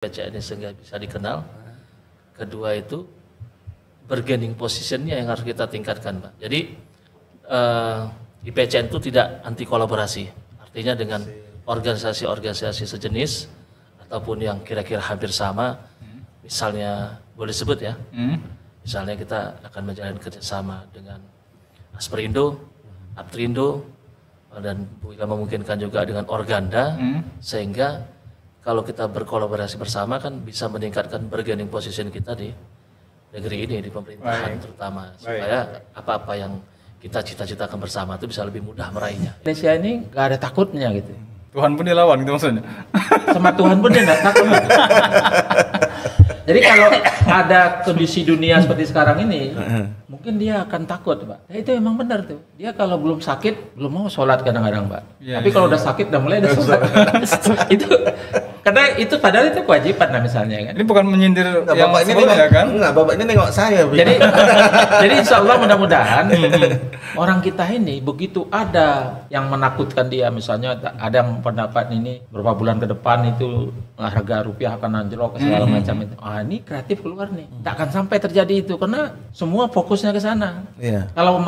IPCN ini sehingga bisa dikenal. Kedua itu bargaining positionnya yang harus kita tingkatkan, Pak. Jadi IPCN itu tidak anti kolaborasi, artinya dengan organisasi-organisasi sejenis ataupun yang kira-kira hampir sama, misalnya boleh sebut ya, misalnya kita akan menjalin kerjasama dengan Asperindo, Aptrindo, dan bila memungkinkan juga dengan Organda, sehingga kalau kita berkolaborasi bersama kan bisa meningkatkan bargaining position kita di negeri ini, di pemerintahan terutama, supaya apa-apa yang kita cita-citakan bersama itu bisa lebih mudah meraihnya. Indonesia ini nggak ada takutnya gitu. Tuhan pun dilawan gitu maksudnya. Sama Tuhan pun dia nggak takut. Jadi kalau ada kondisi dunia seperti sekarang ini, mungkin dia akan takut, Pak. Ya, itu emang benar tuh. Dia kalau belum sakit, belum mau sholat kadang-kadang, Pak. Tapi kalau udah sakit, udah mulai ada sholat. Itu karena itu padahal itu kewajiban lah misalnya kan. Ini bukan menyindir Enggak, yang Bapak ini sebelumnya nengok, kan? Enggak, Bapak ini nengok saya. Jadi insya Allah mudah-mudahan orang kita ini begitu ada yang menakutkan dia, misalnya ada yang pendapat ini beberapa bulan ke depan itu harga rupiah akan anjlok segala macam itu. Ah, ini kreatif keluar nih. Tak akan sampai terjadi itu karena semua fokusnya ke sana. Iya. Kalau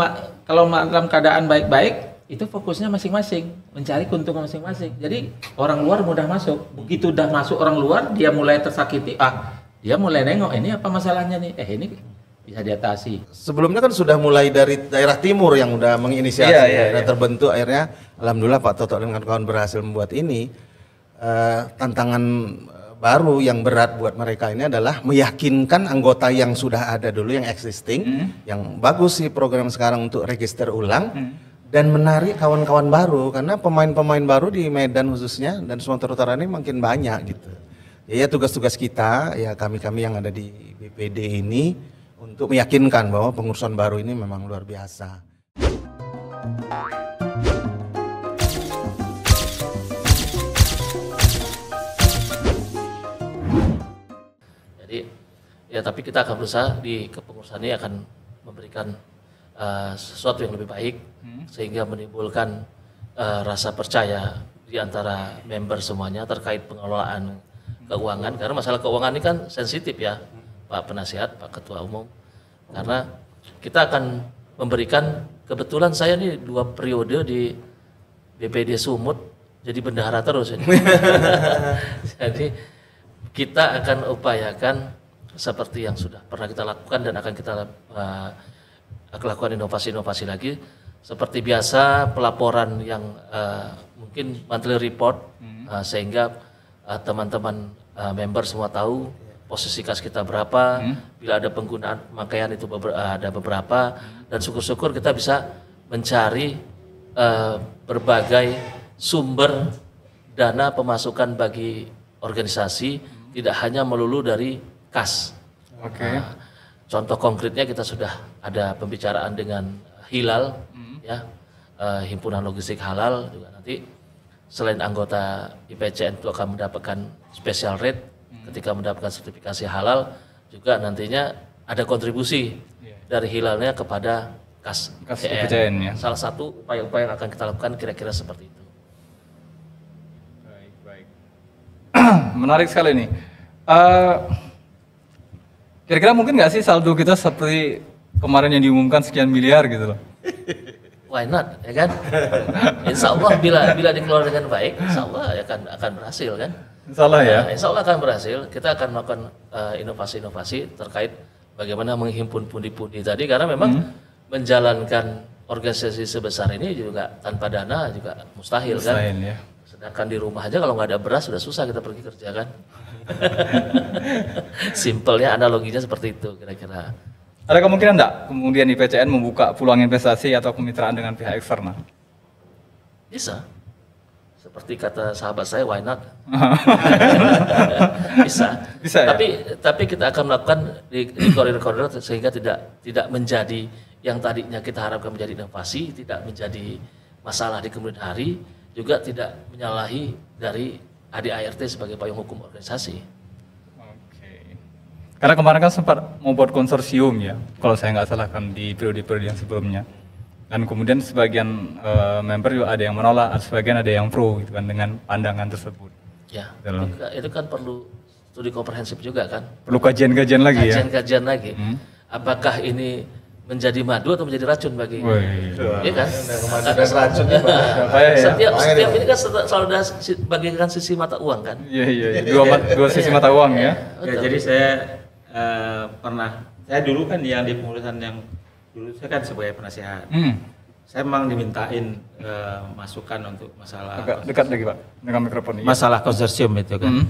dalam keadaan baik-baik itu fokusnya masing-masing, mencari keuntungan masing-masing. Jadi orang luar mudah masuk. Begitu udah masuk orang luar, dia mulai tersakiti. Dia mulai nengok ini apa masalahnya nih? Ini bisa diatasi. Sebelumnya kan sudah mulai dari daerah timur yang udah menginisiasi, terbentuk akhirnya. Alhamdulillah Pak Toto dan kawan berhasil membuat ini. Tantangan baru yang berat buat mereka ini adalah meyakinkan anggota yang sudah ada dulu, yang existing, yang bagus sih program sekarang untuk register ulang. Dan menarik kawan-kawan baru, karena pemain-pemain baru di Medan khususnya dan Sumatera Utara ini makin banyak gitu. Ya tugas-tugas kita, ya kami-kami yang ada di BPD ini untuk meyakinkan bahwa pengurusan baru ini memang luar biasa. Jadi ya tapi kita akan berusaha di kepengurusan ini akan memberikan sesuatu yang lebih baik sehingga menimbulkan rasa percaya di antara member semuanya terkait pengelolaan keuangan, karena masalah keuangan ini kan sensitif ya Pak Penasihat, Pak Ketua Umum, karena kita akan memberikan, kebetulan saya nih 2 periode di BPD Sumut jadi bendahara terus ini. Jadi kita akan upayakan seperti yang sudah pernah kita lakukan dan akan kita lakukan inovasi-inovasi lagi. Seperti biasa pelaporan yang mungkin monthly report sehingga teman-teman member semua tahu posisi kas kita berapa, bila ada penggunaan pemakaian itu ada beberapa, dan syukur-syukur kita bisa mencari berbagai sumber dana pemasukan bagi organisasi, tidak hanya melulu dari kas. Contoh konkretnya kita sudah ada pembicaraan dengan Hilal, ya, Himpunan Logistik Halal juga nanti selain anggota IPCN itu akan mendapatkan special rate ketika mendapatkan sertifikasi halal, juga nantinya ada kontribusi dari Hilalnya kepada kas IPCN. Ya. Salah satu upaya-upaya yang akan kita lakukan kira-kira seperti itu. Baik. Menarik sekali nih. Kira-kira mungkin nggak sih saldo kita seperti kemarin yang diumumkan sekian miliar gitu loh? Why not, ya kan? Insya Allah bila dikelola dengan baik, insya Allah akan berhasil kan? Insya Allah ya? Insya Allah akan berhasil. Kita akan melakukan inovasi-inovasi terkait bagaimana menghimpun pundi-pundi tadi, karena memang menjalankan organisasi sebesar ini juga tanpa dana juga mustahil kan? Ya. Sedangkan di rumah aja kalau nggak ada beras sudah susah kita pergi kerja kan? Simpelnya analoginya seperti itu kira-kira. Ada kemungkinan enggak kemudian IPCN membuka peluang investasi atau kemitraan dengan pihak eksternal? Bisa. Seperti kata sahabat saya, why not? Bisa ya? Tapi kita akan melakukan di koridor-koridor sehingga tidak menjadi yang tadinya kita harapkan menjadi inovasi, tidak menjadi masalah di kemudian hari, juga tidak menyalahi dari ADART sebagai payung hukum organisasi. Karena kemarin kan sempat mau buat konsorsium ya, kalau saya nggak salah kan di periode-periode yang sebelumnya. Dan kemudian sebagian member juga ada yang menolak, sebagian ada yang pro gitu kan dengan pandangan tersebut. Ya, itu kan perlu studi komprehensif juga kan. Perlu kajian-kajian lagi ya. Kajian-kajian lagi. Apakah ini menjadi madu atau menjadi racun bagi? Iya kan? Madu dan racun ini Setiap ini kan selalu ada bagikan sisi mata uang kan. Iya. Dua sisi mata uang ya. Ya, jadi saya saya dulu kan yang di pengurusan yang dulu saya kan sebagai penasehat. Saya memang dimintain masukan untuk masalah Agak dekat lagi Pak dengan mikrofon ini. masalah konsorsium itu kan.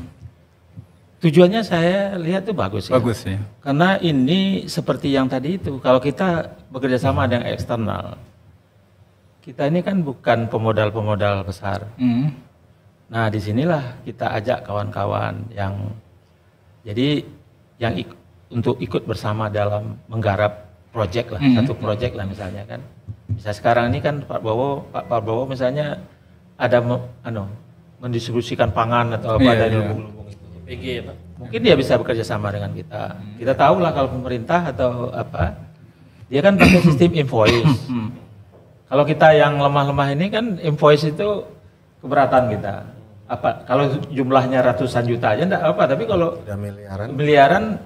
Tujuannya saya lihat tuh bagus ya. Bagus ya. Karena ini seperti yang tadi itu, kalau kita bekerja sama dengan eksternal, kita ini kan bukan pemodal-pemodal besar. Nah disinilah kita ajak kawan-kawan yang untuk ikut bersama dalam menggarap proyek lah, satu proyek lah misalnya kan. Bisa sekarang ini kan Pak Prabowo misalnya ada mendistribusikan pangan atau apa dari lumbung-lumbung itu. PG ya Pak. Mungkin dia bisa bekerja sama dengan kita. Kita tahu lah kalau pemerintah atau apa, dia kan pakai sistem invoice. Kalau kita yang lemah-lemah ini kan invoice itu keberatan kita. Apa kalau jumlahnya ratusan juta aja enggak apa, tapi kalau Udah miliaran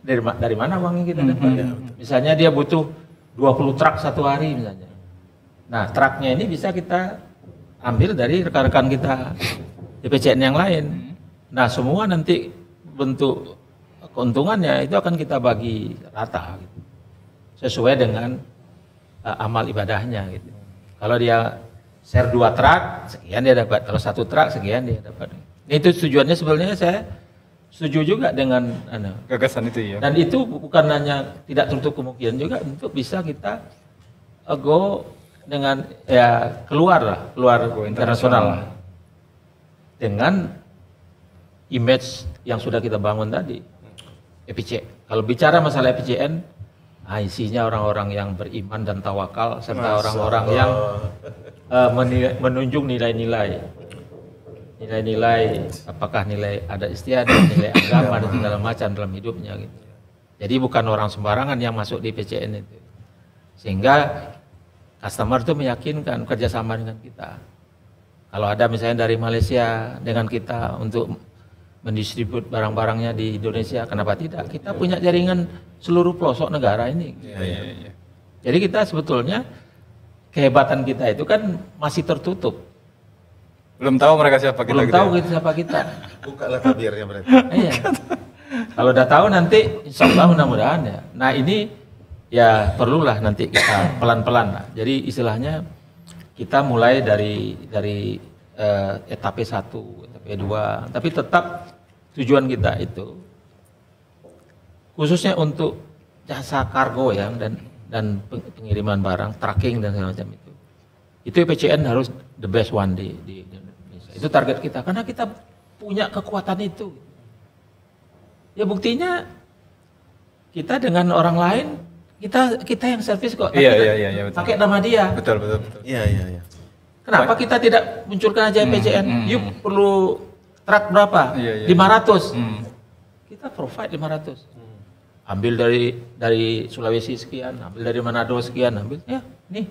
dari mana uangnya kita dapat? Misalnya dia butuh 20 truk satu hari misalnya. Nah, truknya ini bisa kita ambil dari rekan-rekan kita di PCN yang lain. Nah, semua nanti bentuk keuntungannya itu akan kita bagi rata gitu. Sesuai dengan amal ibadahnya gitu. Kalau dia share 2 truk, sekian dia dapat. Kalau 1 truk, sekian dia dapat. Itu tujuannya sebenarnya saya setuju juga dengan gagasan itu ya. Dan itu bukan hanya tidak tertutup kemungkinan juga untuk bisa kita go dengan keluar internasional lah. Dengan image yang sudah kita bangun tadi. EPC. Kalau bicara masalah EPCN, isinya orang-orang yang beriman dan tawakal serta orang-orang yang menunjuk nilai-nilai, apakah nilai adat istiadat, nilai agama dan segala macam dalam hidupnya gitu. Jadi bukan orang sembarangan yang masuk di PCN itu. Sehingga customer itu meyakinkan kerjasama dengan kita. Kalau ada misalnya dari Malaysia dengan kita untuk mendistribut barang-barangnya di Indonesia, kenapa tidak? Kita punya jaringan seluruh pelosok negara ini. Iya. Jadi kita sebetulnya kehebatan kita itu kan masih tertutup. Belum tahu mereka siapa kita. Belum tahu siapa kita. Bukalah tabirnya berarti. Iya. Kalau udah tahu nanti insya Allah mudah-mudahan ya. Nah ini ya perlulah nanti kita pelan-pelan lah. Jadi istilahnya kita mulai dari etape 1, etape 2, tapi tetap tujuan kita itu khususnya untuk jasa kargo ya dan pengiriman barang, tracking dan segala macam itu. Itu PCN harus the best one di Indonesia. Itu target kita karena kita punya kekuatan itu. Ya buktinya kita dengan orang lain kita yang servis kok. Iya, betul. Pakai nama dia. Betul. Iya. Kenapa kita tidak munculkan aja PCN? Yuk perlu truk berapa? 500. Kita provide 500. Ambil dari Sulawesi sekian, ambil dari Manado sekian, ambil ya nih.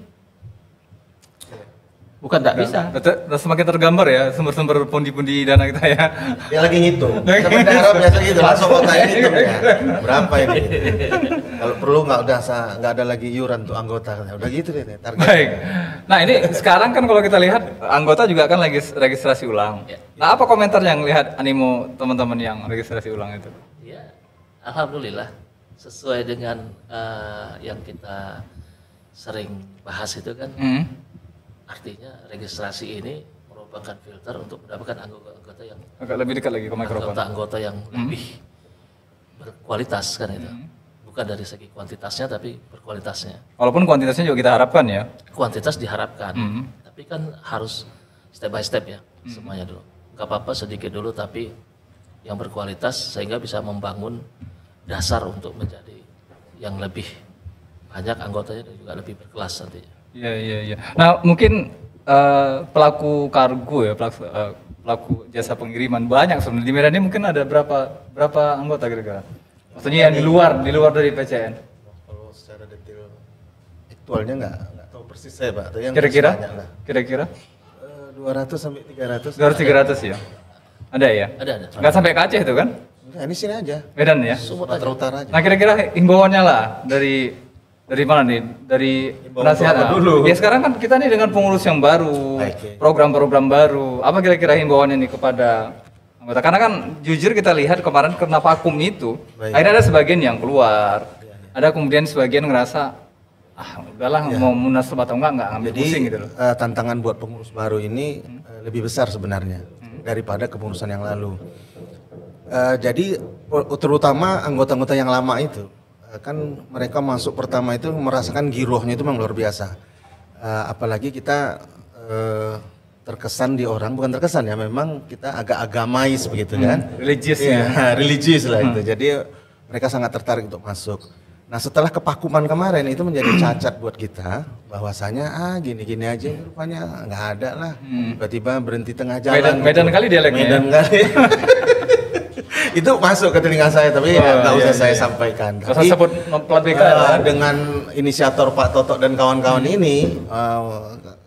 Bukan tak bisa. Semakin tergambar ya sumber-sumber pundi-pundi dana kita ya. Dia lagi ngitung. Sampai daerah biasa gitu langsung kotanya ngitung ya. Berapa ini? Kalau perlu nggak ada lagi iuran untuk anggota. Udah gitu deh target. Baik. Nah ini sekarang kan kalau kita lihat anggota juga kan lagi registrasi ulang. Nah apa komentar yang lihat animo teman-teman yang registrasi ulang itu? Ya, alhamdulillah sesuai dengan yang kita sering bahas itu kan. Artinya registrasi ini merupakan filter untuk mendapatkan anggota yang agak lebih dekat lagi ke mikrofon. Anggota yang lebih berkualitas kan itu. Bukan dari segi kuantitasnya tapi berkualitasnya. Walaupun kuantitasnya juga kita harapkan ya. Kuantitas diharapkan, tapi kan harus step by step ya semuanya dulu. Gak apa-apa sedikit dulu tapi yang berkualitas sehingga bisa membangun dasar untuk menjadi yang lebih banyak anggotanya dan juga lebih berkelas nantinya. Iya. Nah mungkin pelaku kargo ya, pelaku jasa pengiriman banyak sebenarnya di Medan ini mungkin ada berapa anggota kira-kira? Maksudnya yang di luar dari PCN? Kalau secara detail aktualnya nggak tahu persis saya Pak. Kira-kira? 200 sampai 300. 200-300 ya? Ada ya? Ada. Nggak sampai ke Aceh itu kan? Udah, ini sini aja. Medan ya. Sumatera Utara aja. Nah kira-kira himbauannya lah dari mana nih? Dari penasehat dulu. Ya sekarang kan kita nih dengan pengurus yang baru, program-program baru. Apa kira-kira himbauannya nih kepada anggota? Karena kan jujur kita lihat kemarin karena vakum itu, akhirnya ada sebagian yang keluar. Ada kemudian sebagian ngerasa, udahlah mau munaslup atau enggak ngambil pusing gitu loh. Tantangan buat pengurus baru ini lebih besar sebenarnya daripada kepengurusan yang lalu. Jadi terutama anggota-anggota yang lama itu. Kan mereka masuk pertama itu merasakan girohnya itu memang luar biasa. Apalagi kita terkesan di orang, bukan terkesan ya, memang kita agak agamais begitu kan. Religius ya. Religius lah itu. Jadi mereka sangat tertarik untuk masuk. Nah setelah kepakuman kemarin itu menjadi cacat buat kita, bahwasanya gini-gini aja rupanya nggak ada lah. Tiba-tiba berhenti tengah jalan. Medan kali dialeknya. Medan kali. Itu masuk ke telinga saya, tapi nggak usah saya sampaikan. Tapi sebut plat BK dengan inisiator Pak Toto dan kawan-kawan ini,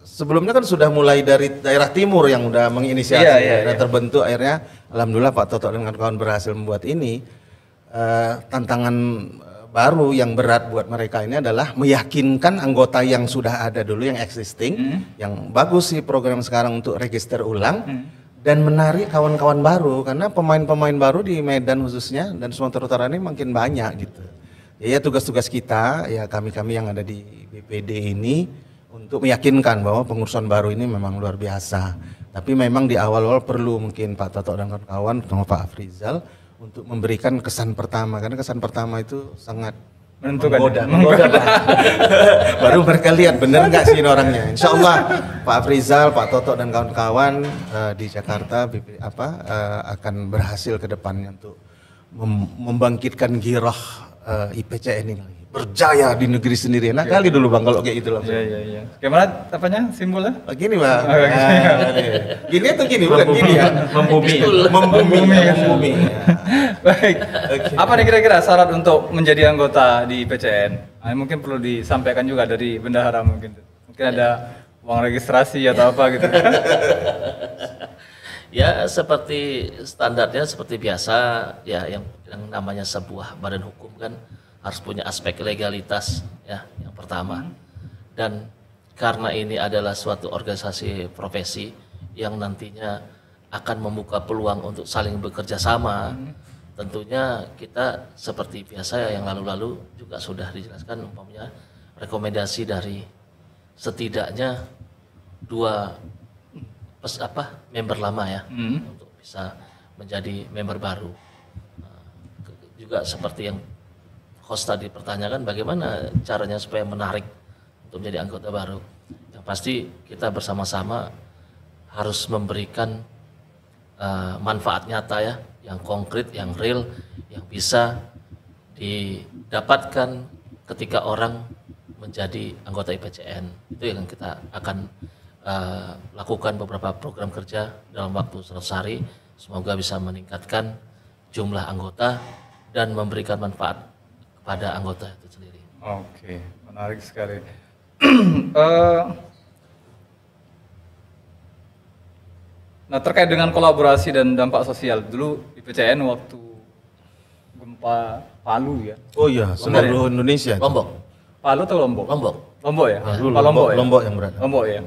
sebelumnya kan sudah mulai dari daerah timur yang udah menginisiasi, terbentuk akhirnya, alhamdulillah Pak Toto dan kawan-kawan berhasil membuat ini. Tantangan baru yang berat buat mereka ini adalah meyakinkan anggota yang sudah ada dulu, yang existing, yang bagus sih program sekarang untuk register ulang. Dan menarik kawan-kawan baru, karena pemain-pemain baru di Medan khususnya dan Sumatera Utara ini makin banyak gitu. Ya tugas-tugas kita, ya kami-kami yang ada di BPD ini untuk meyakinkan bahwa pengurusan baru ini memang luar biasa. Tapi memang di awal-awal perlu mungkin Pak Toto dan kawan-kawan, terutama Pak Afrizal, untuk memberikan kesan pertama, karena kesan pertama itu sangat menggoda. Baru mereka lihat bener nggak sih ini orangnya. Insya Allah Pak Afrizal, Pak Toto dan kawan-kawan di Jakarta akan berhasil ke depannya untuk membangkitkan giroh IPCN ini lagi. Berjaya di negeri sendiri. Enak kali dulu Bang kalau kayak gitu langsung. Iya. Gimana apanya simbolnya? Gini Bang. Gini atau gini? Bukan gini ya. Membumi. Baik. Apa nih kira-kira syarat untuk menjadi anggota di PCN? Mungkin perlu disampaikan juga dari bendahara mungkin. Mungkin ada uang registrasi atau apa gitu. Ya seperti standarnya seperti biasa ya, yang namanya sebuah badan hukum kan harus punya aspek legalitas ya yang pertama. Dan karena ini adalah suatu organisasi profesi yang nantinya akan membuka peluang untuk saling bekerja sama, tentunya kita seperti biasa yang lalu-lalu juga sudah dijelaskan umpamanya rekomendasi dari setidaknya 2 member lama ya untuk bisa menjadi member baru. Juga seperti yang host tadi pertanyakan, bagaimana caranya supaya menarik untuk menjadi anggota baru. Yang pasti kita bersama-sama harus memberikan manfaat nyata ya, yang konkret, yang real, yang bisa didapatkan ketika orang menjadi anggota IPCN. Itu yang kita akan lakukan beberapa program kerja dalam waktu 100 hari. Semoga bisa meningkatkan jumlah anggota dan memberikan manfaat kepada anggota itu sendiri. Oke, menarik sekali. Nah, terkait dengan kolaborasi dan dampak sosial, dulu di PCN waktu gempa Palu ya. Oh iya, seluruh Indonesia. Lombok. Palu atau Lombok? Lombok ya. Lombok yang berat. Lombok ya.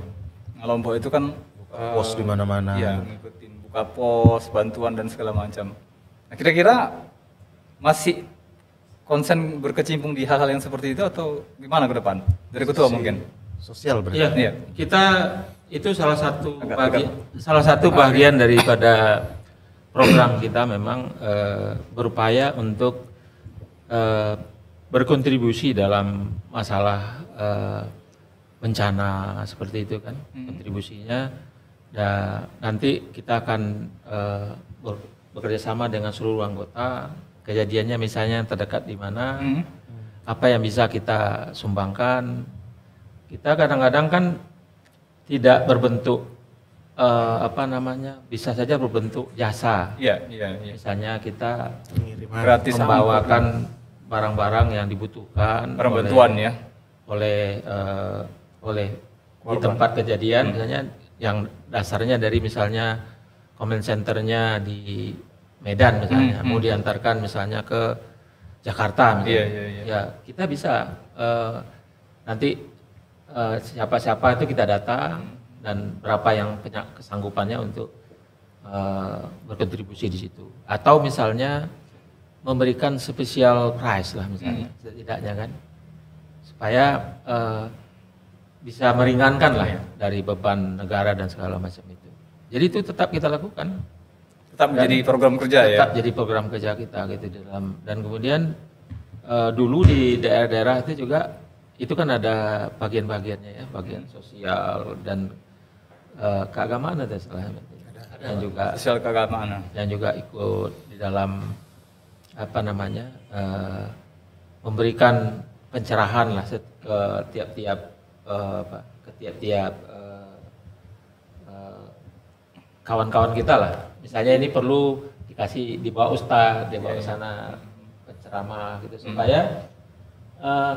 Nah, Lombok itu kan pos di mana-mana. Iya, ngikutin buka pos, bantuan dan segala macam. Nah, kira-kira masih konsen berkecimpung di hal-hal yang seperti itu atau gimana ke depan? Dari ketua mungkin. Sosial berarti. Iya. Kita itu salah satu bagian daripada program kita memang berupaya untuk berkontribusi dalam masalah bencana seperti itu kan. Kontribusinya dan nanti kita akan bekerja sama dengan seluruh anggota. Kejadiannya misalnya terdekat di mana, apa yang bisa kita sumbangkan. Kita kadang-kadang kan tidak berbentuk bisa saja berbentuk jasa. Iya. Misalnya kita gratis membawakan barang-barang yang dibutuhkan oleh di tempat kejadian, misalnya yang dasarnya dari misalnya comment centernya di Medan misalnya, mau diantarkan misalnya ke Jakarta misalnya. Ya kita bisa nanti siapa-siapa itu kita data dan berapa yang punya kesanggupannya untuk berkontribusi di situ. Atau misalnya memberikan special price lah misalnya, setidaknya kan, supaya bisa meringankan lah dari beban negara dan segala macam itu. Jadi itu tetap kita lakukan. Tetap menjadi program kerja ya. Tetap jadi program kerja kita gitu di dalam. Dan kemudian dulu di daerah-daerah itu juga itu kan ada bagian-bagiannya ya, bagian sosial dan keagamaan ada salah yang juga sosial keagamaan yang juga ikut di dalam apa namanya memberikan pencerahan lah ke tiap-tiap kawan-kawan kita lah. Misalnya ini perlu dikasih dibawa ustadz, dibawa ke sana penceramah gitu supaya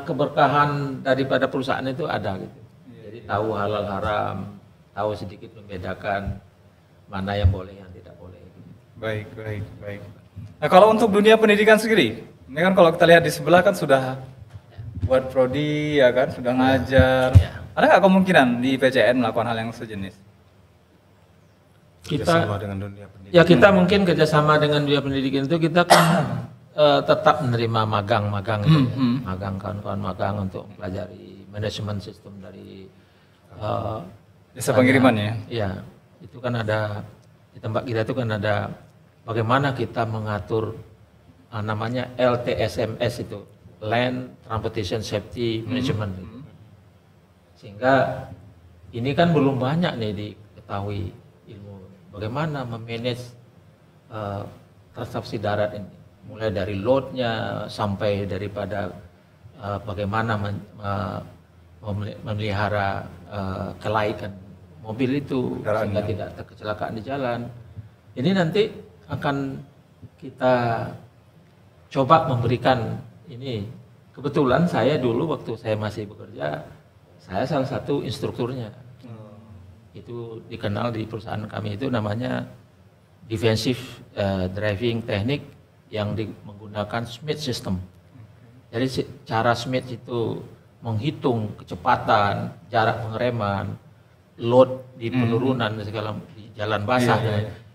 keberkahan daripada perusahaan itu ada gitu. Jadi tahu halal haram, tahu sedikit membedakan mana yang boleh yang tidak boleh. Baik. Nah kalau untuk dunia pendidikan sendiri, ini kan kalau kita lihat di sebelah kan sudah buat prodi ya kan, sudah ngajar. Ada nggak kemungkinan di PCN melakukan hal yang sejenis? Kerjasama dengan dunia pendidikan. Ya kita mungkin kerjasama dengan dunia pendidikan itu kita kan tetap menerima magang-magang itu, magang kawan-kawan magang untuk pelajari manajemen sistem dari jasa pengiriman ya. Iya, itu kan ada di tempat kita itu kan ada bagaimana kita mengatur namanya LTSMS itu, Land Transportation Safety Management. Sehingga ini kan belum banyak nih diketahui ilmu bagaimana memanage transaksi darat ini, mulai dari loadnya sampai daripada bagaana memelihara kelaikan mobil itu sehingga tidak kecelakaan di jalan. Ini nanti akan kita coba memberikan ini. Kebetulan saya dulu waktu saya masih bekerja, saya salah satu instrukturnya. Itu dikenal di perusahaan kami itu namanya Defensive Driving Technique yang menggunakan Smith System. Jadi cara Smith itu menghitung kecepatan, jarak pengereman, load di penurunan segala di jalan basah,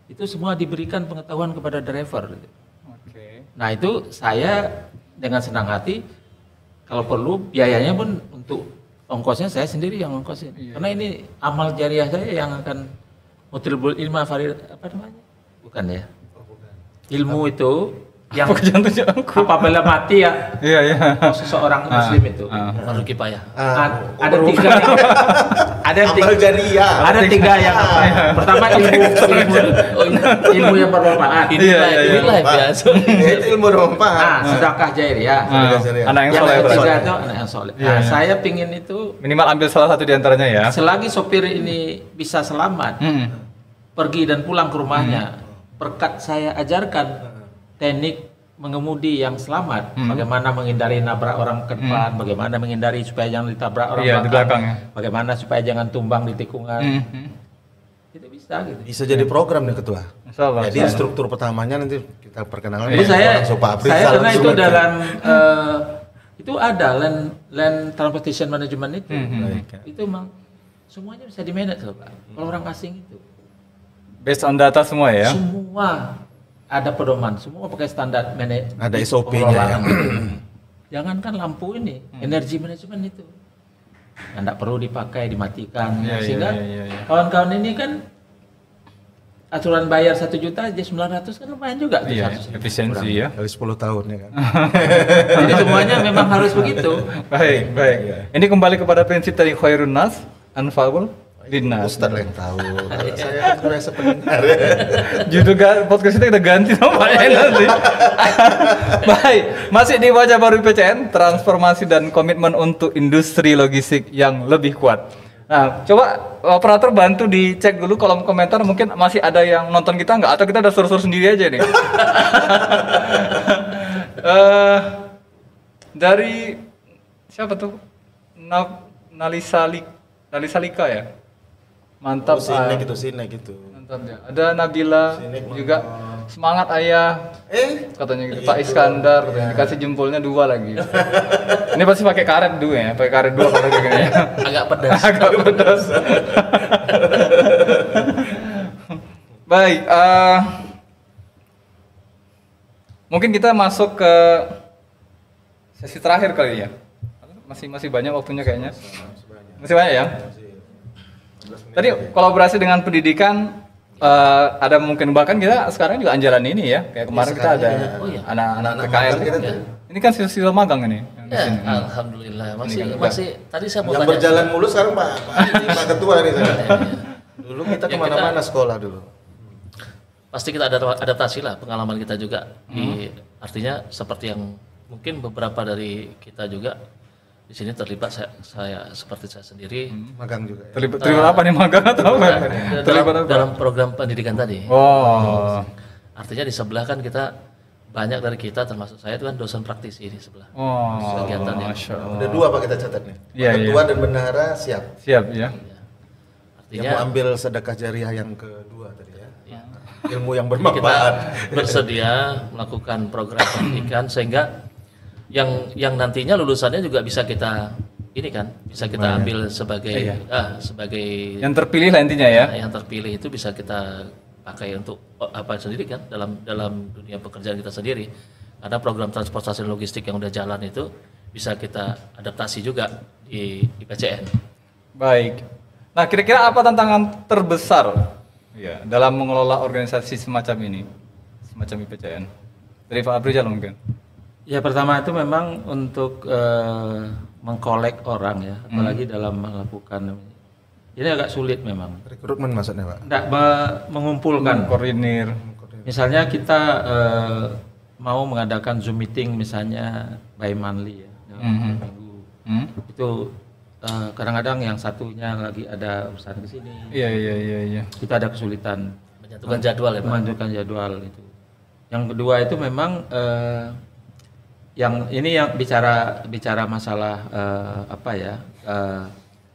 itu semua diberikan pengetahuan kepada driver. Nah itu saya dengan senang hati, kalau perlu biayanya pun untuk ongkosnya saya sendiri yang ongkosin, karena ini amal jariah saya yang akan mutlibul ilma farid apa namanya? Bukan ya? Ilmu itu yang apabila mati ya, seseorang muslim itu Fardu kifayah. ada tiga, ada tiga yang pertama ilmu yang bermanfaat, Inilah ya. Itu ilmu bermanfaat. sedekah jariyah, Anak yang yang soleh. ketiga itu anak yang soleh. Nah, saya pingin itu Minimal ambil salah satu di antaranya ya. selagi sopir ini bisa selamat pergi dan pulang ke rumahnya, berkat saya ajarkan teknik mengemudi yang selamat, bagaimana menghindari nabrak orang ke depan, bagaimana menghindari supaya jangan ditabrak orang di belakang ya. bagaimana supaya jangan tumbang di tikungan. Itu bisa gitu. Bisa jadi program nih ketua. Insyaallah. Jadi struktur pertamanya nanti kita perkenalkan. Tapi saya karena itu Sumatera. dalam itu ada land transportation management itu. Itu memang semuanya bisa di-manage loh, Pak. Kalau orang asing itu. Based on data semua ya. Semua ada pedoman, semua pakai standar manajemen. Ada SOP-nya ya. Jangankan lampu ini, energi manajemen itu. Tidak perlu dipakai, dimatikan. Iya, Sehingga iya. kawan-kawan ini kan aturan bayar 1 juta aja 900 kan lumayan juga. tuh, Iya, 100 efisiensi ya. Kali 10 tahun ya kan. Jadi semuanya memang harus begitu. Baik. Ini kembali kepada prinsip tadi khairun nas anfa'ul linnas. Ustadz yang tahu. Saya kan biasa pendengar. Judul podcast kita ganti namanya nanti. Baik, masih di Wajah Baru PCN, transformasi dan komitmen untuk industri logistik yang lebih kuat. Nah, coba operator bantu dicek dulu kolom komentar, mungkin masih ada yang nonton kita nggak, atau kita udah suruh-suruh sendiri aja nih. Dari siapa tuh? Nalisalika ya? Mantap. Sini gitu. Mantap ya. Ada Nabila Sinek juga. semangat ayah. Katanya gitu. Pak Iskandar katanya dikasih jempolnya 2 lagi. Ini pasti pakai karet 2 ya, pakai karet 2 kalau kayak gini ya. Agak pedas. Agak pedas. Baik, mungkin kita masuk ke sesi terakhir kali ya. Masih banyak waktunya kayaknya. Masih banyak ya. Tadi kolaborasi dengan pendidikan ada mungkin bahkan kita sekarang juga anjaran ini ya. Kayak kemarin kita ada anak-anak PKL. Ini kan siswa magang ini. Ya, alhamdulillah masih tadi saya mau yang tanya. berjalan mulus sekarang Pak Ketua nih saya. Dulu kita kemana-mana sekolah dulu. Pasti kita ada adaptasi lah, pengalaman kita juga. Artinya seperti yang mungkin beberapa dari kita juga di sini terlibat, saya seperti saya sendiri Magang juga ya. Terlibat apa nih magang atau apa? dalam program pendidikan tadi. Oh. Artinya di sebelah kan kita banyak dari kita termasuk saya itu kan dosen praktisi di sebelah. Oh. Kegiatan yang Masya Allah. Udah 2 Pak kita catat nih. Iya, Ketua dan bendahara siap. Siap ya. Yang mau ambil sedekah jariah yang kedua tadi ya. Ya. Ilmu yang Kita bermanfaat. bersedia melakukan program pendidikan sehingga yang nantinya lulusannya juga bisa kita ini kan bisa kita ambil sebagai sebagai Yang terpilih lah intinya ya. yang terpilih itu bisa kita pakai untuk apa sendiri kan dalam dunia pekerjaan kita sendiri, karena program transportasi logistik yang udah jalan itu bisa kita adaptasi juga di PCN. Baik. Nah, kira-kira apa tantangan terbesar ya dalam mengelola organisasi semacam ini, semacam IPCN? Dari Pak Abrizal mungkin. Ya pertama itu memang untuk mengkolek orang ya, apalagi dalam melakukan ini agak sulit memang. Rekrutmen maksudnya Pak. Tidak mengumpulkan. Koordinir. Misalnya kita mau mengadakan Zoom meeting misalnya by monthly ya, dalam minggu. Itu kadang-kadang yang satunya lagi ada urusan ke sini. Iya. Kita ada kesulitan Menyatukan jadwal ya Pak. menentukan jadwal itu. Yang kedua itu memang yang ini yang bicara masalah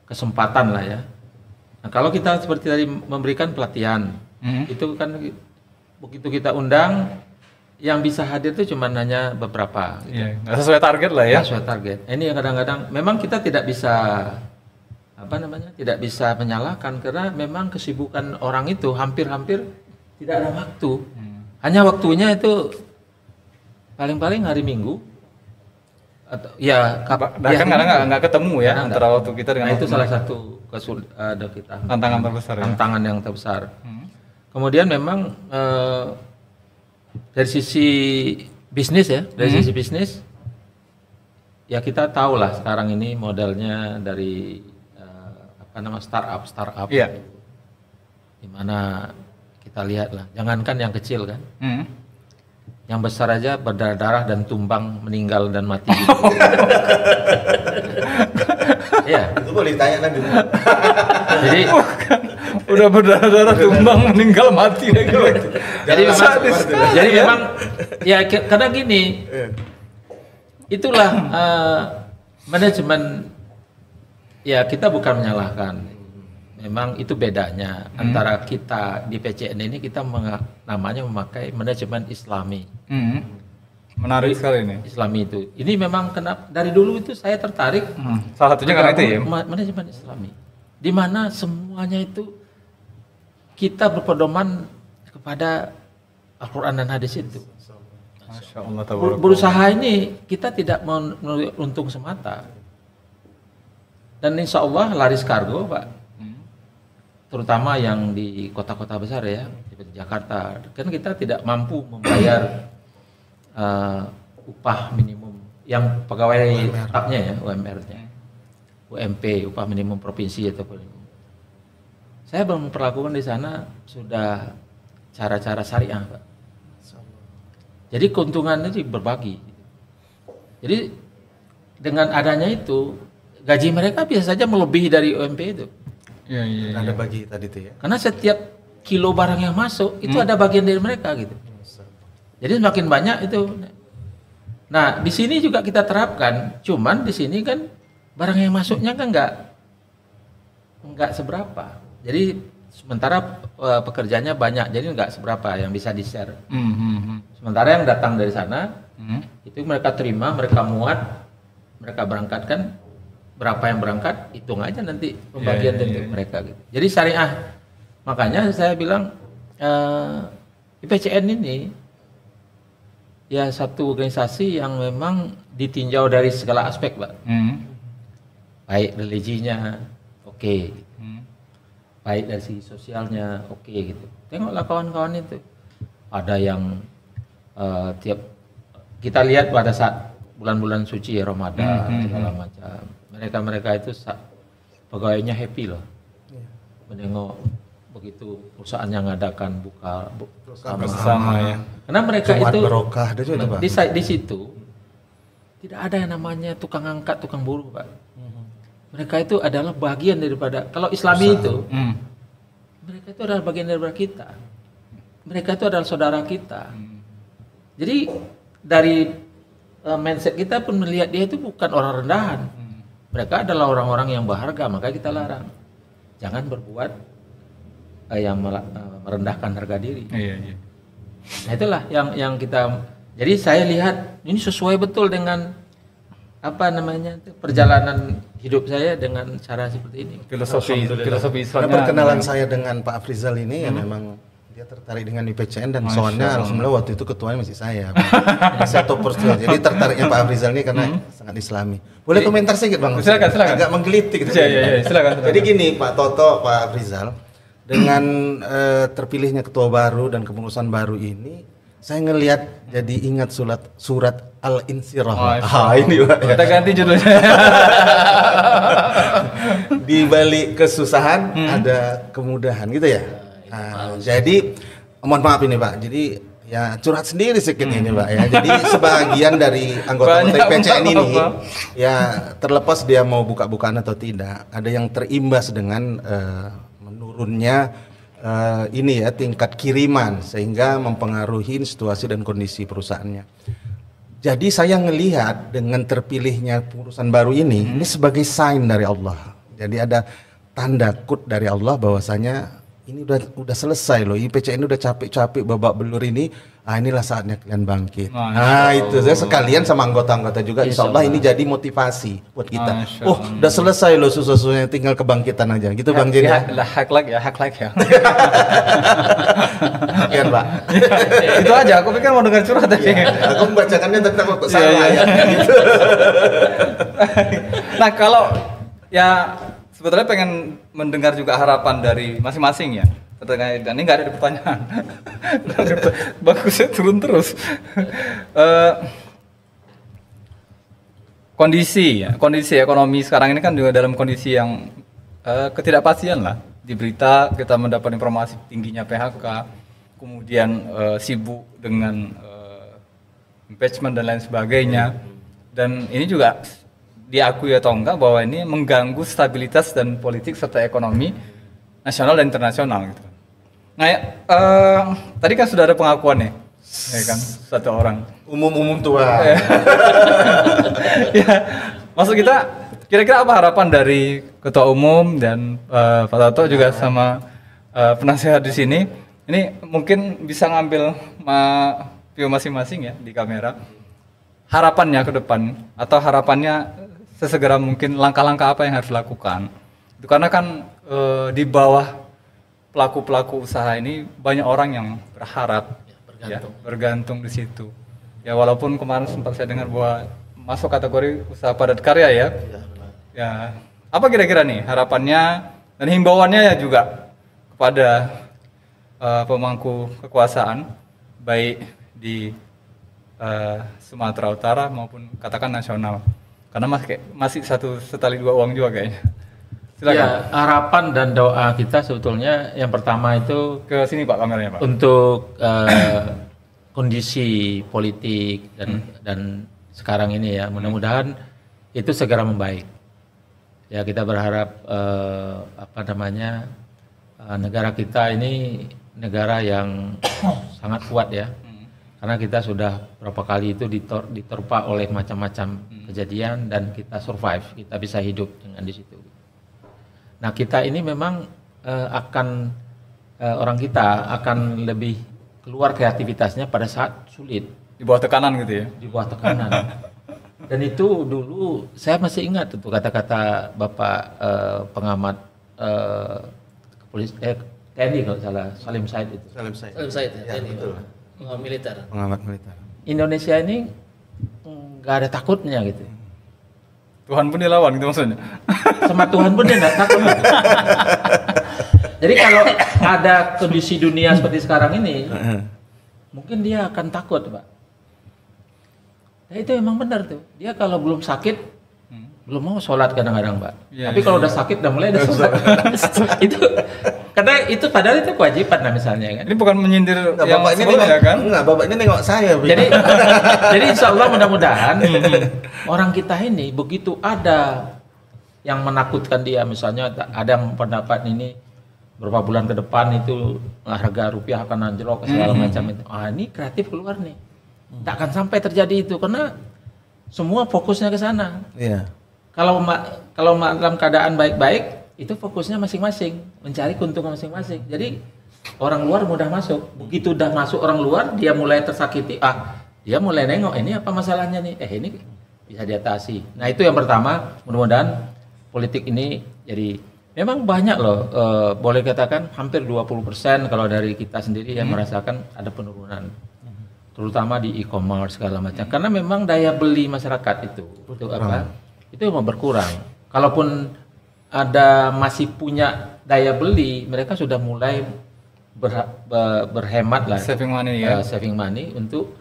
kesempatan lah ya. Nah, kalau kita seperti tadi memberikan pelatihan, itu kan begitu kita undang, yang bisa hadir itu cuma hanya beberapa. Gitu. Iya, nggak sesuai target lah ya. Sesuai target. Ini yang kadang-kadang memang kita tidak bisa tidak bisa menyalahkan karena memang kesibukan orang itu hampir-hampir tidak ada waktu. Hanya waktunya itu paling-paling hari Minggu atau ya Kan kadang nggak ketemu ya antara waktu kita dengan itu waktu salah mereka. satu ada kita Tantangan terbesar ya. tantangan yang terbesar. Kemudian memang dari sisi bisnis ya, sisi bisnis ya kita tahu lah sekarang ini modelnya dari startup Iya. di mana kita lihat lah, jangankan yang kecil kan, yang besar aja berdarah-darah dan tumbang, meninggal dan mati gitu. Iya. Itu boleh ditanya nanti. Jadi Udah berdarah-darah tumbang meninggal mati lagi. jadi memang ya karena gini, itulah manajemen. Ya kita bukan menyalahkan, memang itu bedanya antara kita di PCN ini kita namanya memakai manajemen Islami. Menarik sekali ini. Islami itu, ini memang kenapa dari dulu itu saya tertarik. Salah satunya karena itu ya. Manajemen Islami, di mana semuanya itu kita berpedoman kepada Al-Quran dan hadis itu. Masya Allah, tabarakallah. Berusaha ini kita tidak menuntut untung semata. Dan insya Allah laris kargo Pak, terutama yang di kota-kota besar ya, seperti Jakarta, kan kita tidak mampu membayar upah minimum yang pegawai tetapnya ya, UMR-nya, UMP, upah minimum provinsi ataupun. Saya memperlakukan di sana sudah cara-cara syariah Pak. Jadi keuntungannya itu berbagi. Jadi dengan adanya itu gaji mereka bisa saja melebihi dari UMP itu. Iya. Ada bagi tadi tuh ya. Karena setiap kilo barang yang masuk itu ada bagian dari mereka gitu. Jadi semakin banyak itu. Nah di sini juga kita terapkan. Cuman di sini kan barang yang masuknya kan nggak seberapa. Jadi sementara pekerjaannya banyak, jadi nggak seberapa yang bisa di-share. Sementara yang datang dari sana, itu mereka terima, mereka muat, mereka berangkatkan, berapa yang berangkat, hitung aja nanti pembagian untuk mereka. Gitu. Jadi syariah, makanya saya bilang IPCN ini ya satu organisasi yang memang ditinjau dari segala aspek, Pak. Baik religinya, oke. Baik dari segi sosialnya, oke gitu. Tengoklah kawan-kawan itu. Ada yang tiap kita lihat pada saat bulan-bulan suci ya Ramadan segala macam. Mereka itu pegawainya happy loh. Menengok begitu perusahaan yang ngadakan buka bersama ya. Karena mereka Jumat itu berokah ada juga, Pak. Di situ tidak ada yang namanya tukang angkat, tukang buruh, Pak. Mereka itu adalah bagian daripada, kalau Islami itu, mereka itu adalah bagian daripada kita. Mereka itu adalah saudara kita. Jadi dari mindset kita pun melihat dia itu bukan orang rendahan. Mereka adalah orang-orang yang berharga, maka kita larang. Jangan berbuat yang merendahkan harga diri. Nah itulah yang kita. Jadi saya lihat ini sesuai betul dengan perjalanan hidup saya dengan cara seperti ini. Filosofi Islamnya. Karena perkenalan saya dengan Pak Afrizal ini ya memang dia tertarik dengan IPCN dan soalnya alhamdulillah waktu itu ketuanya masih saya. Saya top personal. Jadi tertariknya Pak Afrizal ini karena sangat Islami. Boleh komentar sedikit Bang? Silakan. Agak menggelitik. Iya, silakan. Jadi gini Pak Toto, Pak Afrizal, dengan terpilihnya ketua baru dan kepengurusan baru ini, saya ngelihat jadi ingat surat Al-Insyirah. Ini Pak. Kita ganti judulnya. Di balik kesusahan ada kemudahan gitu ya. Nah, jadi mohon maaf ini Pak. Jadi ya curhat sendiri sedikit ini Pak ya. Jadi sebagian dari anggota IPCN ini ya terlepas dia mau buka-bukaan atau tidak, ada yang terimbas dengan menurunnya ini ya tingkat kiriman sehingga mempengaruhi situasi dan kondisi perusahaannya. Jadi saya ngelihat dengan terpilihnya pengurusan baru ini sebagai sign dari Allah. Jadi ada tanda kut dari Allah bahwasanya ini udah selesai loh. IPCN ini udah capek-capek babak belur ini. Inilah saatnya kalian bangkit. Itu saya sekalian sama anggota-anggota juga. Insya Allah ini jadi motivasi buat kita. Udah selesai loh susah-susahnya, tinggal kebangkitan aja. Gitu Bang Jin ya. Hak like ya. Sekian Pak. Itu aja. Aku pikir mau dengar curhat tadi. Aku membacakannya tentang kok salah ya. Gitu. Nah kalau ya sebetulnya pengen mendengar juga harapan dari masing-masing ya. Terkait dan ini nggak ada di pertanyaan. Bagusnya turun terus. Kondisi ekonomi sekarang ini kan juga dalam kondisi yang ketidakpastian lah. Di berita kita mendapat informasi tingginya PHK, kemudian sibuk dengan impeachment dan lain sebagainya. Dan ini juga diakui atau enggak bahwa ini mengganggu stabilitas dan politik serta ekonomi nasional dan internasional gitu. Nah, tadi kan sudah ada pengakuan ya kan satu orang umum tua. Ya, maksud kita kira-kira apa harapan dari ketua umum dan Pak Toto juga sama penasehat di sini? Ini mungkin bisa ngambil view masing-masing ya di kamera. Harapannya ke depan atau harapannya sesegera mungkin langkah-langkah apa yang harus dilakukan? Itu karena kan di bawah pelaku-pelaku usaha ini banyak orang yang berharap bergantung di situ. Ya walaupun kemarin sempat saya dengar bahwa masuk kategori usaha padat karya ya. Ya apa kira-kira nih harapannya dan himbauannya ya juga kepada pemangku kekuasaan baik di Sumatera Utara maupun katakan nasional. Karena masih satu setali dua uang juga kayaknya. Silakan. Ya, harapan dan doa kita sebetulnya yang pertama itu ke sini Pak kameranya Pak. Untuk kondisi politik dan sekarang ini ya, mudah-mudahan itu segera membaik. Ya kita berharap negara kita ini negara yang sangat kuat ya. Karena kita sudah berapa kali itu diterpa oleh macam-macam kejadian dan kita survive, kita bisa hidup dengan di situ. Nah kita ini memang akan orang kita akan lebih keluar kreativitasnya pada saat sulit, Di bawah tekanan gitu ya. di bawah tekanan. Dan itu dulu saya masih ingat itu kata-kata Bapak pengamat TNI kalau salah, Salim Said itu. Salim Said. Salim Said ya, Ya, ini betul. militer. Pengamat militer. Indonesia ini nggak ada takutnya gitu. Tuhan pun dilawan gitu maksudnya. Sama Tuhan pun dia nggak takut. Jadi kalau ada kondisi dunia seperti sekarang ini, mungkin dia akan takut, Pak. Nah, itu emang benar tuh. Dia kalau belum sakit, belum mau sholat kadang-kadang, Pak. Iya, Tapi kalau udah sakit, udah mulai ada sholat. Itu karena itu padahal itu kewajiban, nah misalnya kan. Ini bukan menyindir Enggak, yang Bapak ini sebelumnya nengok, kan? enggak, Bapak ini nengok saya. Jadi insya Allah mudah-mudahan orang kita ini begitu ada yang menakutkan dia, misalnya ada yang pendapat ini beberapa bulan ke depan itu harga rupiah akan anjlok segala macam itu. Ini kreatif keluar nih. Tak akan sampai terjadi itu karena semua fokusnya ke sana. Iya. Kalau dalam keadaan baik-baik itu fokusnya masing-masing, mencari keuntungan masing-masing. Jadi orang luar mudah masuk. Begitu udah masuk orang luar, dia mulai tersakiti, dia mulai nengok ini apa masalahnya nih? Ini bisa diatasi. Nah, itu yang pertama, mudah-mudahan politik ini jadi memang banyak loh, boleh katakan hampir 20% kalau dari kita sendiri yang merasakan ada penurunan. Terutama di e-commerce segala macam. Karena memang daya beli masyarakat itu memang berkurang. Kalaupun ada masih punya daya beli, mereka sudah mulai berhemat lah, Saving money ya. saving money untuk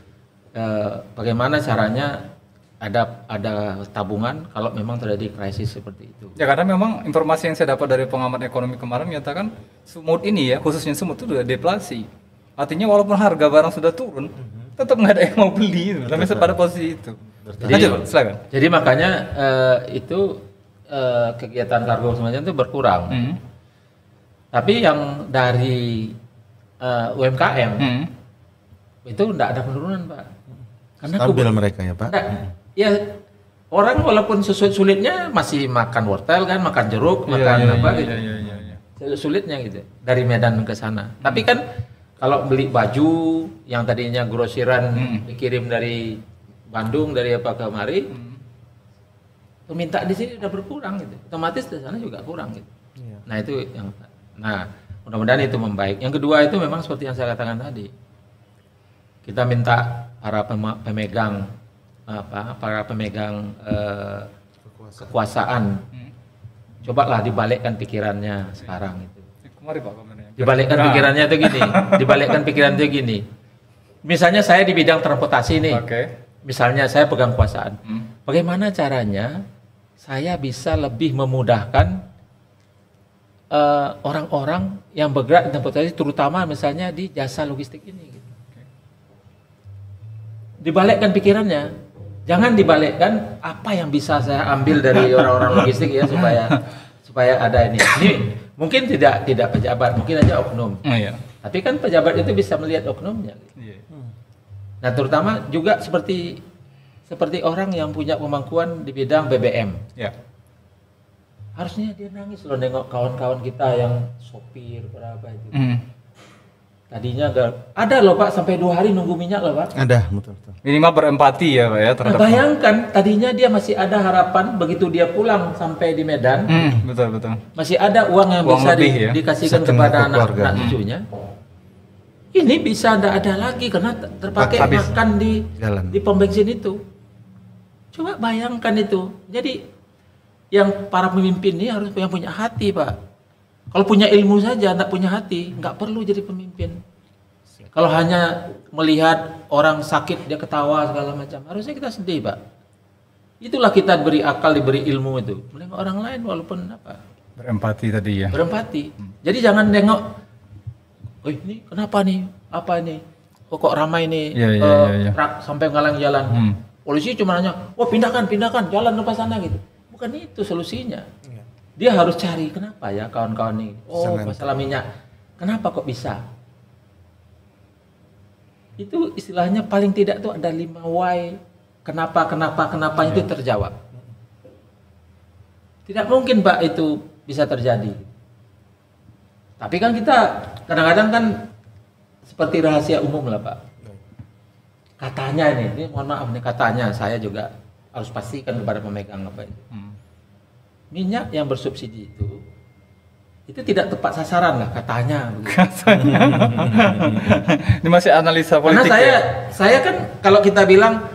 bagaimana caranya ada tabungan kalau memang terjadi krisis seperti itu. Ya karena memang informasi yang saya dapat dari pengamat ekonomi kemarin menyatakan semut ini ya, khususnya semut itu sudah deflasi. Artinya walaupun harga barang sudah turun, tetap nggak ada yang mau beli itu. Sampai pada posisi itu. Lanjut, Pak, silakan. Jadi makanya itu kegiatan kargo semacam itu berkurang. Tapi yang dari UMKM itu enggak ada penurunan, Pak. Karena Stabil mereka ya, Pak. Ya orang walaupun sulitnya masih makan wortel kan, makan jeruk, makan apa gitu. Sulitnya gitu dari Medan ke sana. Tapi kan kalau beli baju yang tadinya grosiran dikirim dari Bandung dari apa kemari, permintaan di sini udah berkurang gitu. Otomatis di sana juga kurang gitu. Nah, itu yang mudah-mudahan itu membaik. Yang kedua itu memang seperti yang saya katakan tadi. Kita minta para pemegang kekuasaan cobalah dibalikkan pikirannya sekarang itu. Kemari Pak komennya. Dibalikkan pikirannya itu gini. Dibalikkan pikiran itu gini. Misalnya saya di bidang transportasi nih. Misalnya saya pegang kekuasaan. Bagaimana caranya saya bisa lebih memudahkan orang-orang yang bergerak di transportasi, terutama misalnya di jasa logistik ini. Gitu. Dibalikkan pikirannya, jangan dibalikkan apa yang bisa saya ambil dari orang-orang logistik ya supaya ada ini. Ini mungkin tidak pejabat, mungkin aja oknum. Tapi kan pejabat itu bisa melihat oknumnya. Gitu. Nah, terutama juga seperti orang yang punya kemampuan di bidang BBM. Harusnya dia nangis loh nengok kawan-kawan kita yang sopir berapa itu. Tadinya ada loh Pak sampai 2 hari nunggu minyak loh Pak. Ada, betul. Minimal berempati ya Pak ya terhadap. Bayangkan tadinya dia masih ada harapan begitu dia pulang sampai di Medan. Betul. Masih ada uang yang bisa dikasihkan kepada anak cucunya. Ini bisa tidak ada lagi karena terpakai makan di pom bensin itu. Coba bayangkan itu. Jadi yang para pemimpin ini harus yang punya hati, Pak. Kalau punya ilmu saja, tidak punya hati, nggak perlu jadi pemimpin. Kalau hanya melihat orang sakit dia ketawa segala macam, harusnya kita sedih, Pak. Itulah kita diberi akal, diberi ilmu itu. Menengok orang lain walaupun apa? Berempati tadi ya. Berempati. Jadi jangan nengok, oh ini kenapa nih? Apa nih? Kok ramai nih? Truk sampai ngalang jalan. Polisi cuma nanya, wah pindahkan jalan lepas sana gitu. Bukan itu solusinya. Dia harus cari kenapa ya kawan-kawan ini. Oh masalah minyak. Kenapa kok bisa? Itu istilahnya paling tidak tuh ada 5 why. Kenapa itu terjawab. Tidak mungkin Pak itu bisa terjadi. Tapi kan kita kadang-kadang kan seperti rahasia umum lah Pak. Katanya ini mohon maaf nih katanya, saya juga harus pastikan kepada pemegang apa itu. Minyak yang bersubsidi itu tidak tepat sasaran lah katanya. Ini masih analisa politik. Karena saya kan kalau kita bilang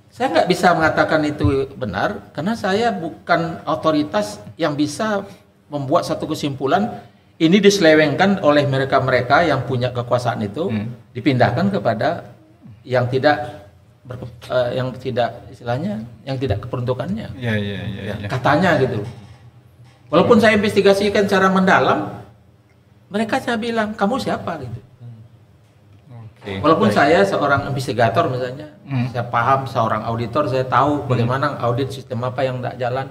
saya nggak bisa mengatakan itu benar karena saya bukan otoritas yang bisa membuat satu kesimpulan ini diselewengkan oleh mereka-mereka yang punya kekuasaan itu dipindahkan kepada yang tidak istilahnya yang tidak keperuntukannya. Iya. Katanya gitu. Walaupun saya investigasikan secara mendalam, mereka saya bilang kamu siapa gitu. Walaupun saya seorang investigator misalnya, saya paham seorang auditor, saya tahu bagaimana audit sistem apa yang tidak jalan,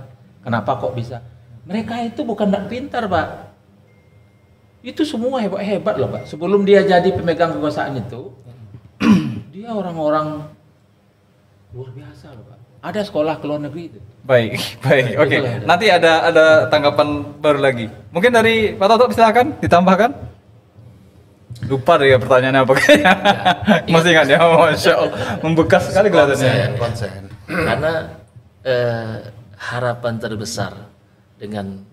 kenapa kok bisa. Mereka itu bukan tidak pintar Pak. Itu semua hebat-hebat loh Pak. Sebelum dia jadi pemegang kekuasaan itu, dia orang-orang luar biasa loh Pak. Ada sekolah ke luar negeri itu. Baik. Oke. Nanti ada tanggapan baru lagi. Mungkin dari Pak Toto silakan ditambahkan. Lupa deh ya pertanyaannya apa kayaknya. Masih ingat ya, Masya Allah. Membekas sekali kelihatannya. Konsen. Karena harapan terbesar dengan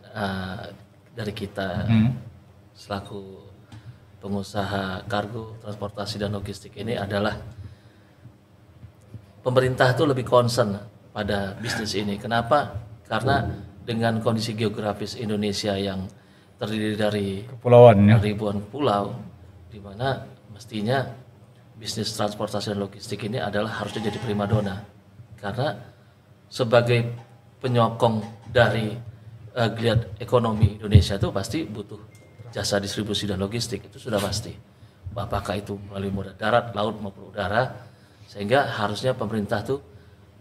dari kita selaku pengusaha kargo, transportasi dan logistik ini adalah pemerintah itu lebih concern pada bisnis ini. Kenapa? Karena dengan kondisi geografis Indonesia yang terdiri dari Kepulauan ya. ribuan pulau, di mana mestinya bisnis transportasi dan logistik ini adalah harusnya jadi primadona. Karena sebagai penyokong dari geliat ekonomi Indonesia itu pasti butuh jasa distribusi dan logistik, itu sudah pasti. Apakah itu melalui moda darat, laut maupun udara, sehingga harusnya pemerintah tuh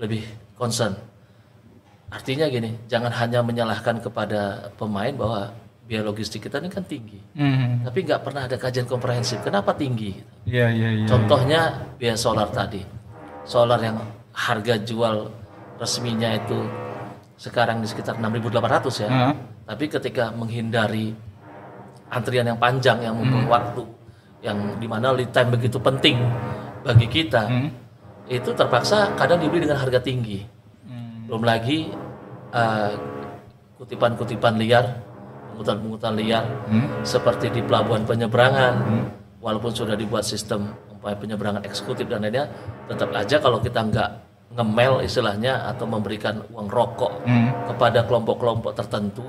lebih concern. Artinya gini, jangan hanya menyalahkan kepada pemain bahwa biaya logistik kita ini kan tinggi, tapi nggak pernah ada kajian komprehensif. Kenapa tinggi? Iya. Contohnya biaya solar tadi, solar yang harga jual resminya itu sekarang di sekitar 6.800 ya, tapi ketika menghindari antrian yang panjang yang membuang waktu, yang dimana lead time begitu penting bagi kita, itu terpaksa kadang dibeli dengan harga tinggi. Belum lagi kutipan-kutipan liar, pungutan-pungutan liar, seperti di pelabuhan penyeberangan, walaupun sudah dibuat sistem penyeberangan eksekutif dan lainnya, tetap aja kalau kita nggak ngemel istilahnya atau memberikan uang rokok kepada kelompok-kelompok tertentu,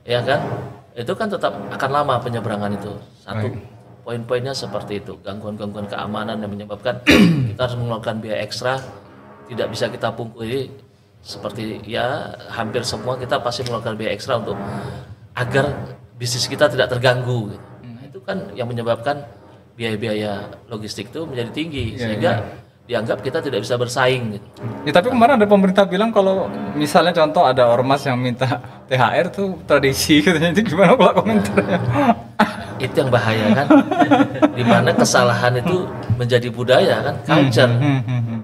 ya kan? Itu kan tetap akan lama penyeberangan itu. Satu, poin-poinnya seperti itu, gangguan-gangguan keamanan yang menyebabkan kita harus mengeluarkan biaya ekstra, tidak bisa kita pungkiri. Seperti ya hampir semua kita pasti mengeluarkan biaya ekstra untuk agar bisnis kita tidak terganggu. Nah, itu kan yang menyebabkan biaya-biaya logistik itu menjadi tinggi, sehingga dianggap kita tidak bisa bersaing. Ya, tapi kemarin ada pemerintah bilang kalau misalnya contoh ada ormas yang minta THR tuh tradisi katanya, itu gimana kalau komentarnya? Itu yang bahaya kan, dimana kesalahan itu menjadi budaya kan, culture,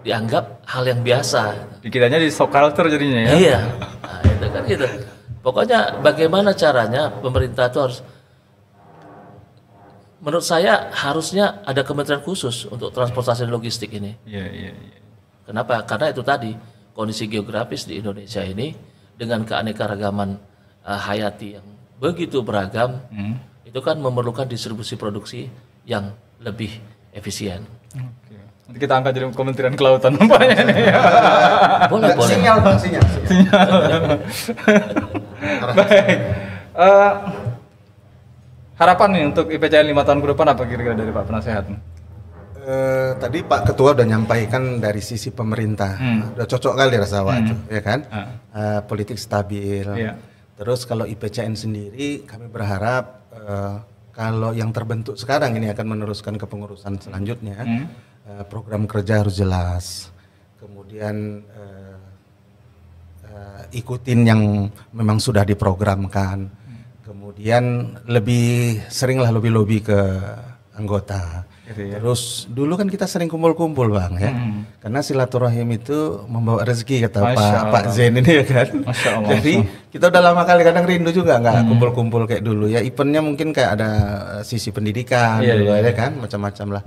dianggap hal yang biasa. Dikiranya di shock culture jadinya ya? Iya, nah, itu kan gitu. Pokoknya bagaimana caranya pemerintah itu harus, menurut saya harusnya ada kementerian khusus untuk transportasi dan logistik ini. Iya. Kenapa? Karena itu tadi kondisi geografis di Indonesia ini dengan keanekaragaman hayati yang begitu beragam, itu kan memerlukan distribusi produksi yang lebih efisien. Oke. Nanti kita angkat jadi Kementerian Kelautan nampaknya nih. Boleh. Sinyal bang, sinyal. Baik. Harapan nih untuk IPCN 5 tahun ke depan apa kira-kira dari Pak Penasehat? Tadi Pak Ketua udah nyampaikan dari sisi pemerintah, udah cocok kali rasa waktu, ya kan? Politik stabil. Iya. Terus kalau IPCN sendiri, kami berharap kalau yang terbentuk sekarang ini akan meneruskan kepengurusan selanjutnya. Program kerja harus jelas, kemudian ikutin yang memang sudah diprogramkan, kemudian lebih seringlah lobby-lobby ke anggota. Terus dulu kan kita sering kumpul-kumpul Bang ya. Karena silaturahim itu membawa rezeki kata Pak Zain ini ya kan. Masya Allah. Jadi kita udah lama kali kadang rindu juga nggak kumpul-kumpul kayak dulu ya. Eventnya mungkin kayak ada sisi pendidikan dulu ya kan, macam-macam lah.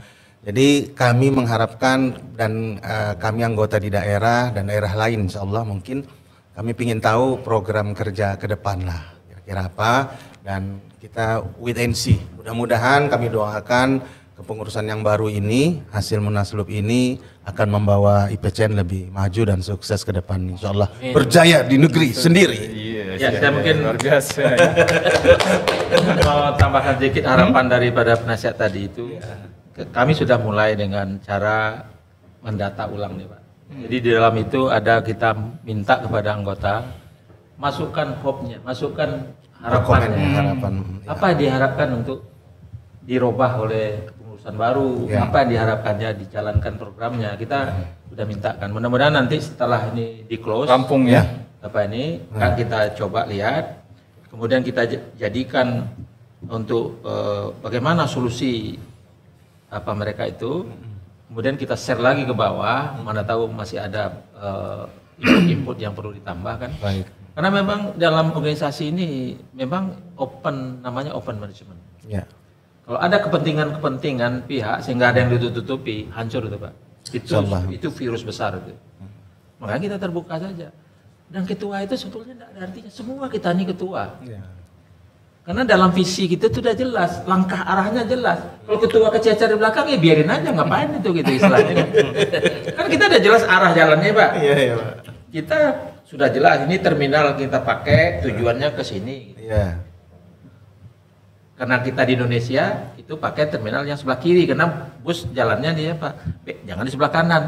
Jadi kami mengharapkan dan kami anggota di daerah dan daerah lain insya Allah mungkin kami ingin tahu program kerja ke depan lah. Kira-kira apa dan kita wait and see. Mudah-mudahan kami doakan kepengurusan yang baru ini, hasil munaslup ini akan membawa IPCN lebih maju dan sukses ke depan insyaallah. Berjaya di negeri sendiri. Ya, saya mungkin luar biasa. mau tambahkan sedikit harapan daripada penasihat tadi itu. Kami sudah mulai dengan cara mendata ulang nih Pak. Jadi di dalam itu ada kita minta kepada anggota masukkan hope-nya, masukkan harapan. Apa yang diharapkan untuk dirubah oleh baru, apa yang diharapkannya dijalankan programnya, kita sudah mintakan. Mudah-mudahan nanti setelah ini di close rampung ya apa ini kan kita coba lihat, kemudian kita jadikan untuk bagaimana solusi apa mereka itu, kemudian kita share lagi ke bawah, mana tahu masih ada input yang perlu ditambahkan. Baik. Karena memang dalam organisasi ini memang open, namanya open management. Ya. Kalau ada kepentingan pihak sehingga ada yang ditutupi, hancur itu Pak. Itu virus besar itu. Makanya kita terbuka saja. Dan ketua itu sebetulnya tidak ada artinya. Semua kita ini ketua. Ya. Karena dalam visi kita itu sudah jelas, langkah arahnya jelas. Kalau ketua kececer di belakang ya biarin aja, ngapain itu gitu istilahnya. Kan kita udah jelas arah jalannya Pak. Iya Pak. Kita sudah jelas ini terminal kita pakai tujuannya ke sini. Iya. Karena kita di Indonesia itu pakai terminal yang sebelah kiri karena bus jalannya dia Pak, jangan di sebelah kanan.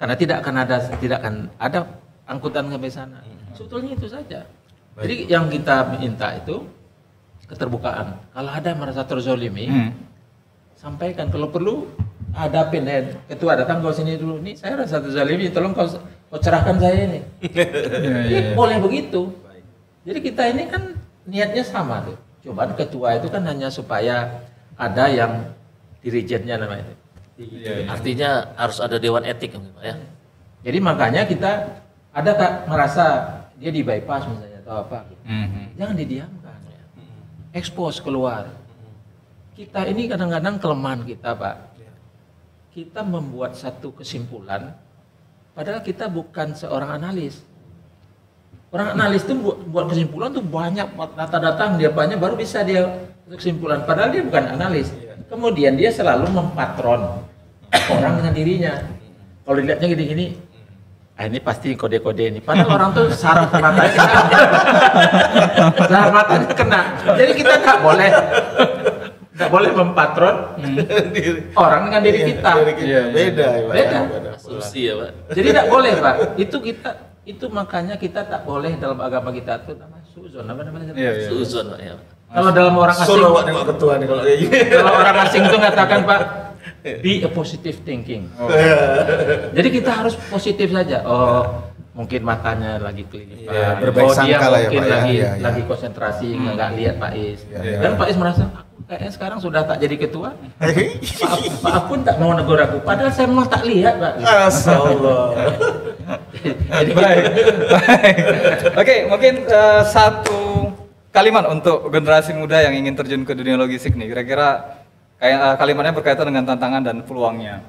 Karena tidak akan ada angkutan sampai sana. Sebetulnya itu saja. Jadi yang kita minta itu keterbukaan. Kalau ada merasa terzolimi, sampaikan. Kalau perlu hadapin ketua datang kau sini dulu. Nih saya rasa terzolimi, tolong kau cerahkan saya ini. Boleh begitu. Jadi kita ini kan niatnya sama tuh. Cobaan ketua itu kan hanya supaya ada yang dirijennya namanya itu. Artinya harus ada dewan etik Pak ya. Jadi makanya kita ada merasa dia di bypass misalnya atau apa. Jangan didiamkan. Expose keluar. Kita ini kadang-kadang kelemahan kita Pak. Kita membuat satu kesimpulan padahal kita bukan seorang analis. Orang analis itu buat kesimpulan tuh banyak data-data dia banyak baru bisa dia kesimpulan. Padahal dia bukan analis. Kemudian dia selalu mempatron orang dengan dirinya. Kalau dilihatnya gini-gini, ini pasti kode-kode ini. Padahal orang tuh saraf matanya kena. Saraf matanya kena. Jadi kita nggak boleh mempatron orang dengan diri kita. Beda. Asumsi ya Pak. Jadi tidak boleh Pak. Itu makanya kita tak boleh dalam agama kita itu namanya suzon, apa namanya? Suzon Pak ya. Kalau dalam orang asing, ketua nih kalau kayak gini. Kalau orang asing itu mengatakan Pak, be a positive thinking. Jadi kita harus positif saja. Oh, mungkin matanya lagi kelilipan. Berbaik sangka lah ya mungkin Pak lagi konsentrasi nggak lihat Pak Is. Dan Pak Is merasa kayaknya sekarang sudah tak jadi ketua. Pak pun tak mau negur aku. Padahal saya memang tak lihat Pak. Masyaallah. Baik. Oke, mungkin satu kalimat untuk generasi muda yang ingin terjun ke dunia logistik nih. Kira-kira kalimatnya berkaitan dengan tantangan dan peluangnya.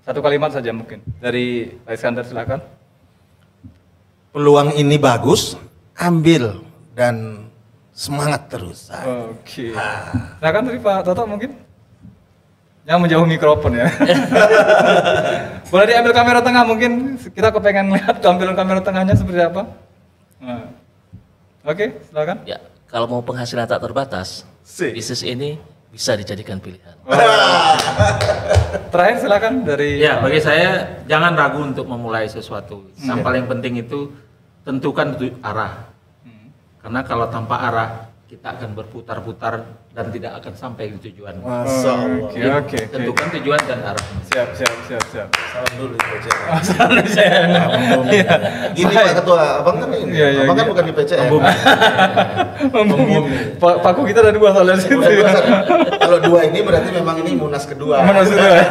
Satu kalimat saja mungkin. Dari Pak Iskandar silakan. Peluang ini bagus, ambil dan semangat terus. Oke. Silakan dari Pak Toto mungkin. Yang menjauh mikrofon ya. Boleh diambil kamera tengah mungkin kita kepengen lihat tampilan kamera tengahnya seperti apa. Nah. Oke, silakan. Ya, kalau mau penghasilan tak terbatas, bisnis ini bisa dijadikan pilihan. Terakhir silakan dari. Ya, bagi saya jangan ragu untuk memulai sesuatu. Yang paling penting itu tentukan arah. Karena kalau tanpa arah kita akan berputar-putar dan tidak akan sampai ke tujuan. Masya Allah. Oke. Tentukan tujuan dan arah. Siap. Salam dulu di PCN. Salam saya. Gini Pak Ketua, abang kan ini. Iya, Abang kan iya. bukan di PCN. Paku kita ada 2 soalnya situ. Kalau 2 ini berarti memang ini munas kedua. Mana sudah ya?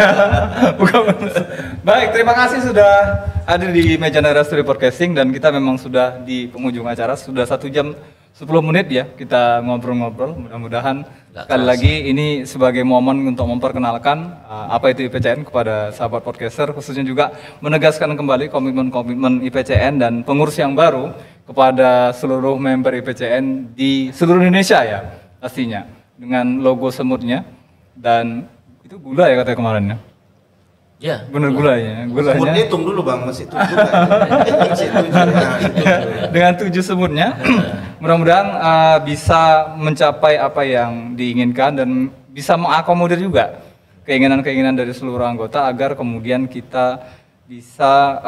Bukan Munas. Baik, terima kasih sudah hadir di Meja Naira Studio Podcasting dan kita memang sudah di penghujung acara, sudah 1 jam 10 menit ya kita ngobrol-ngobrol. Mudah-mudahan sekali lagi ini sebagai momen untuk memperkenalkan apa itu IPCN kepada sahabat podcaster, khususnya juga menegaskan kembali komitmen-komitmen IPCN dan pengurus yang baru kepada seluruh member IPCN di seluruh Indonesia ya pastinya, dengan logo semutnya dan itu gula ya katanya kemarin ya. Ya. Bener gulanya. Semutnya hitung dulu Bang, masih 7 Dengan 7 semutnya, mudah-mudahan bisa mencapai apa yang diinginkan dan bisa mengakomodir juga keinginan-keinginan dari seluruh anggota agar kemudian kita bisa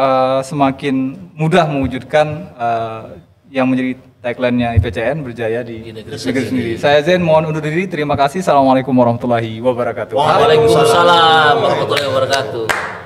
semakin mudah mewujudkan yang menjadi tagline-nya IPCN berjaya di negeri sendiri. Saya Zen, mohon undur diri. Terima kasih. Assalamualaikum warahmatullahi wabarakatuh. Waalaikumsalam warahmatullahi wabarakatuh.